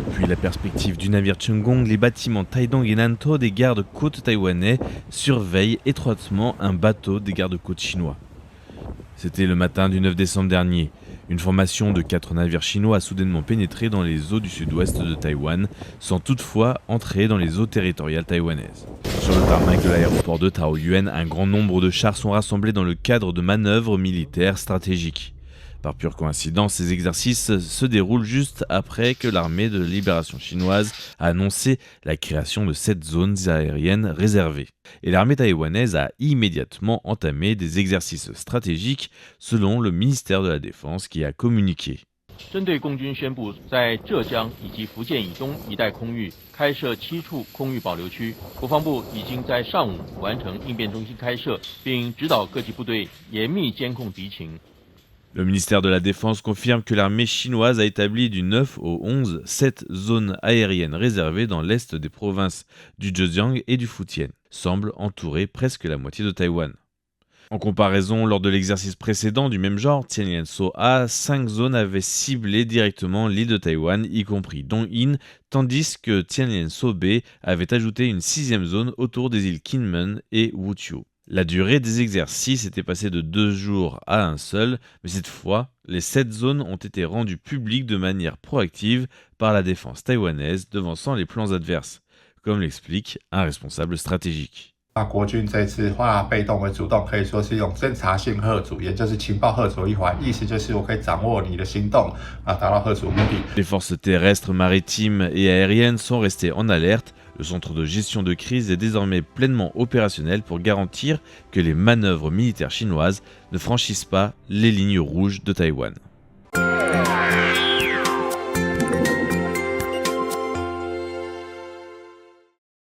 Depuis la perspective du navire Chunggong, les bâtiments Taidong et Nantou des gardes-côtes taïwanais surveillent étroitement un bateau des gardes-côtes chinois. C'était le matin du 9 décembre dernier. Une formation de 4 navires chinois a soudainement pénétré dans les eaux du sud-ouest de Taïwan, sans toutefois entrer dans les eaux territoriales taïwanaises. Sur le tarmac de l'aéroport de Taoyuan, un grand nombre de chars sont rassemblés dans le cadre de manœuvres militaires stratégiques. Par pure coïncidence, ces exercices se déroulent juste après que l'armée de libération chinoise a annoncé la création de 7 zones aériennes réservées. Et l'armée taïwanaise a immédiatement entamé des exercices stratégiques selon le ministère de la Défense qui a communiqué. 针对共军宣布在浙江以及福建以东一带空域开设7处空域保留区，国防部已经在上午完成应变中心开设，并指导各级部队严密监控敌情。 Le ministère de la Défense confirme que l'armée chinoise a établi du 9 au 11 7 zones aériennes réservées dans l'est des provinces du Zhejiang et du Fujian, semble entourer presque la moitié de Taïwan. En comparaison, lors de l'exercice précédent du même genre, Tianlian-so A, 5 zones avaient ciblé directement l'île de Taïwan, y compris Dong-in, tandis que Tianlian-so B avait ajouté une 6e zone autour des îles Kinmen et Wuqiu. La durée des exercices était passée de 2 jours à un seul, mais cette fois, les 7 zones ont été rendues publiques de manière proactive par la défense taïwanaise, devançant les plans adverses, comme l'explique un responsable stratégique. 国军这次化被动为主动，可以说是一种侦察性嚇阻，也就是情报嚇阻一环。意思就是我可以掌握你的行动，达到嚇阻目的。Les forces terrestres, maritimes et aériennes sont restées en alerte. Le centre de gestion de crise est désormais pleinement opérationnel pour garantir que les manœuvres militaires chinoises ne franchissent pas les lignes rouges de Taïwan.